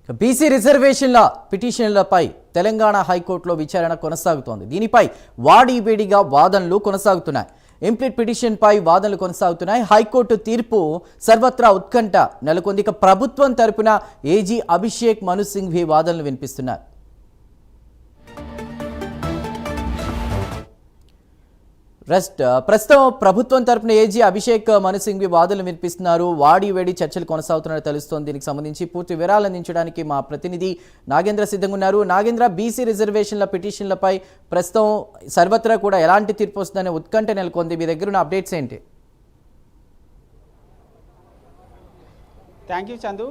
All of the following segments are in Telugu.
బీసీ రిజర్వేషన్ల పిటిషన్లపై తెలంగాణ హైకోర్టులో విచారణ కొనసాగుతోంది. దీనిపై వాడివేడిగా వాదనలు కొనసాగుతున్నాయి. ఇంప్లీట్ పిటిషన్పై వాదనలు కొనసాగుతున్నాయి. హైకోర్టు తీర్పు సర్వత్రా ఉత్కంఠ నెలకొంది. ప్రభుత్వం తరపున ఏజీ అభిషేక్ మను సింఘ్వి వాదనలు వినిపిస్తున్నారు. ప్రస్తుతం ప్రభుత్వం తరపున ఏజీ అభిషేక్ మను సింఘ్వి వాదనలు వినిపిస్తున్నారు. వాడివేడి చర్చలు కొనసాగుతున్నట్టు తెలుస్తోంది. దీనికి సంబంధించి పూర్తి వివరాలు అందించడానికి మా ప్రతినిధి నాగేంద్ర సిద్ధంగా ఉన్నారు. నాగేంద్ర, బీసీ రిజర్వేషన్ల పిటిషన్లపై ప్రస్తుతం సర్వత్రా కూడా ఎలాంటి తీర్పు వస్తుందనే ఉత్కంఠ నెలకొంది. మీ దగ్గర ఉన్న అప్డేట్స్ ఏంటి? Thank you Chandu.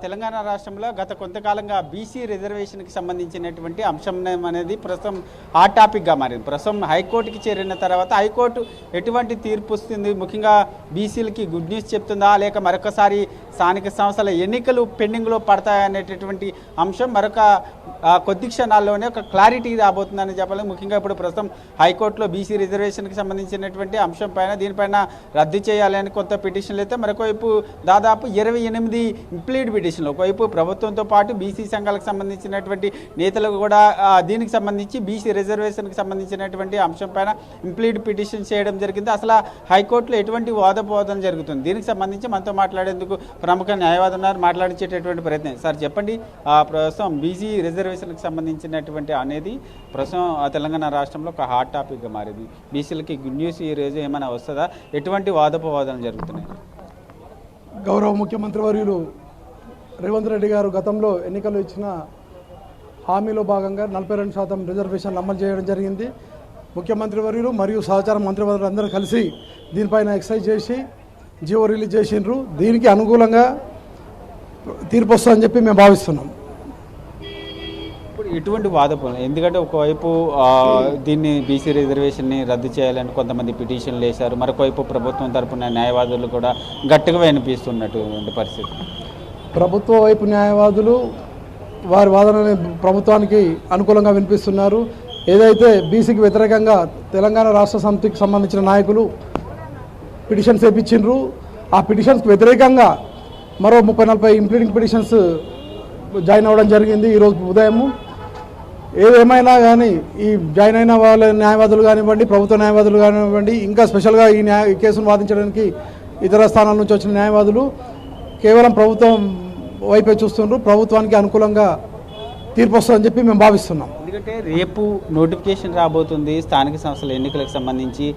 తెలంగాణ రాష్ట్రంలో గత కొంతకాలంగా బీసీ రిజర్వేషన్కి సంబంధించినటువంటి అంశం అనేది ప్రస్తుతం హాట్ టాపిక్గా మారింది. ప్రస్తుతం హైకోర్టుకి చేరిన తర్వాత హైకోర్టు ఎటువంటి తీర్పు వస్తుంది, ముఖ్యంగా బీసీలకి గుడ్ న్యూస్ చెప్తుందా, లేక మరొకసారి స్థానిక సంస్థల ఎన్నికలు పెండింగ్లో పడతాయనేటటువంటి అంశం మరొక కొద్ది క్షణాల్లోనే ఒక క్లారిటీ రాబోతుందని చెప్పాలి. ముఖ్యంగా ఇప్పుడు ప్రస్తుతం హైకోర్టులో బీసీ రిజర్వేషన్కి సంబంధించినటువంటి అంశం పైన దీనిపైన రద్దు చేయాలని కొంత పిటిషన్లు అయితే, మరొకవైపు దాదాపు 28 ఇంప్లీడ్ పిటిషన్లు, ఒకవైపు ప్రభుత్వంతో పాటు బీసీ సంఘాలకు సంబంధించినటువంటి నేతలకు కూడా దీనికి సంబంధించి బీసీ రిజర్వేషన్కి సంబంధించినటువంటి అంశం పైన ఇంప్లీడ్ పిటిషన్ చేయడం జరిగింది. అసలు హైకోర్టులో ఎటువంటి వాదపోదన జరుగుతుంది, దీనికి సంబంధించి మనతో మాట్లాడేందుకు ప్రముఖ న్యాయవాది ఉన్నారు. మాట్లాడించేటటువంటి ప్రయత్నం. సార్ చెప్పండి, ప్రస్తుతం బీసీ రిజర్వేషన్కి సంబంధించినటువంటి అనేది ప్రస్తుతం తెలంగాణ రాష్ట్రంలో ఒక హాట్ టాపిక్గా మారింది. బీసీలకి గుడ్ న్యూస్ ఈ రోజు ఏమైనా వస్తుందా, ఎటువంటి వాదోపవాదనలు జరుగుతున్నాయి? గౌరవ ముఖ్యమంత్రి వర్యులు రేవంత్ రెడ్డి గారు గతంలో ఎన్నికలు ఇచ్చిన హామీలో భాగంగా 42% రిజర్వేషన్లు అమలు చేయడం జరిగింది. ముఖ్యమంత్రి వర్యులు మరియు సహచార మంత్రివర్యులు అందరూ కలిసి దీనిపైన ఎక్సైజ్ చేసి జీవో రిలీజ్ చేసిండ్రు. దీనికి అనుకూలంగా తీర్పు వస్తుందని చెప్పి మేము భావిస్తున్నాం. ఎటువంటి వాదపం, ఎందుకంటే ఒకవైపు దీన్ని బీసీ రిజర్వేషన్ని రద్దు చేయాలని కొంతమంది పిటిషన్లు వేశారు, మరొకవైపు ప్రభుత్వం తరపున న్యాయవాదులు కూడా గట్టిగా వినిపిస్తున్నటువంటి పరిస్థితి. ప్రభుత్వ వైపు న్యాయవాదులు వారి వాదనని ప్రభుత్వానికి అనుకూలంగా వినిపిస్తున్నారు. ఏదైతే బీసీకి వ్యతిరేకంగా తెలంగాణ రాష్ట్ర సమితికి సంబంధించిన నాయకులు పిటిషన్స్ వేయించిండ్రు, ఆ పిటిషన్స్కి వ్యతిరేకంగా మరో 30-40 ఇంప్లీడింగ్ పిటిషన్స్ జాయిన్ అవ్వడం జరిగింది ఈరోజు ఉదయము. ఏదేమైనా కానీ ఈ జాయిన్ అయిన వాళ్ళ న్యాయవాదులు కానివ్వండి, ప్రభుత్వ న్యాయవాదులు కానివ్వండి, ఇంకా స్పెషల్గా ఈ కేసును వాదించడానికి ఇతర స్థానాల నుంచి వచ్చిన న్యాయవాదులు కేవలం ప్రభుత్వం వైపే చూస్తున్నారు. ప్రభుత్వానికి అనుకూలంగా తీర్పు వస్తుందని చెప్పి మేము భావిస్తున్నాం. ఎందుకంటే రేపు నోటిఫికేషన్ రాబోతుంది, స్థానిక సంస్థల ఎన్నికలకు సంబంధించి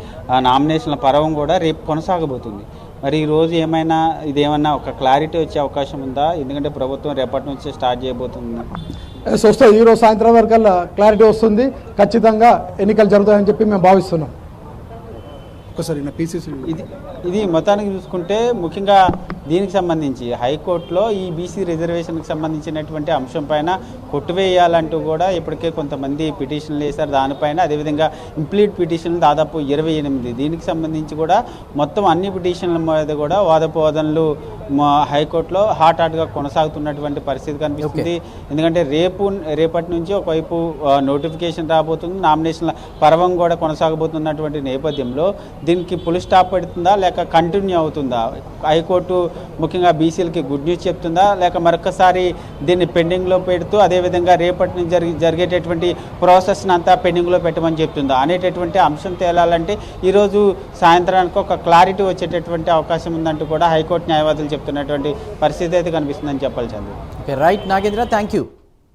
నామినేషన్ల పర్వం కూడా రేపు కొనసాగబోతుంది. మరి ఈరోజు ఏమైనా ఇదేమన్నా ఒక క్లారిటీ వచ్చే అవకాశం ఉందా? ఎందుకంటే ప్రభుత్వం రేపటి నుంచి స్టార్ట్ చేయబోతుంది. వస్తుంది, ఈరోజు సాయంత్రం వరకల్లా క్లారిటీ వస్తుంది. ఖచ్చితంగా ఎన్నికలు జరుగుతాయని చెప్పి మేము భావిస్తున్నాం. ఒకసారి ఇది మొత్తానికి చూసుకుంటే ముఖ్యంగా దీనికి సంబంధించి హైకోర్టులో ఈ బీసీ రిజర్వేషన్కి సంబంధించినటువంటి అంశం పైన కొట్టువేయాలంటూ కూడా ఇప్పటికే కొంతమంది పిటిషన్లు వేశారు. దానిపైన అదేవిధంగా ఇంప్లీట్ పిటిషన్లు దాదాపు 28, దీనికి సంబంధించి కూడా మొత్తం అన్ని పిటిషన్ల మీద కూడా వాదపోదనలు హైకోర్టులో హాట్గా కొనసాగుతున్నటువంటి పరిస్థితి కనిపిస్తుంది. ఎందుకంటే రేపటి నుంచి ఒకవైపు నోటిఫికేషన్ రాబోతుంది, నామినేషన్ల పర్వం కూడా కొనసాగబోతున్నటువంటి నేపథ్యంలో దీనికి ఫుల్ స్టాప్ పెడుతుందా లేక కంటిన్యూ అవుతుందా? హైకోర్టు ముఖ్యంగా బీసీలకి గుడ్ న్యూస్ చెప్తుందా, లేక మరొకసారి దీన్ని పెండింగ్లో పెడుతూ అదేవిధంగా రేపటి నుంచి జరిగేటటువంటి ప్రాసెస్ని అంతా పెండింగ్లో పెట్టమని చెప్తుందా అనేటటువంటి అంశం తేలాలంటే ఈరోజు సాయంత్రానికి ఒక క్లారిటీ వచ్చేటటువంటి అవకాశం ఉందంటూ కూడా హైకోర్టు న్యాయవాదులు చెప్తున్నటువంటి పరిస్థితి అయితే కనిపిస్తుందని చెప్పాలి. Chandru. Right Nagendra, thank you.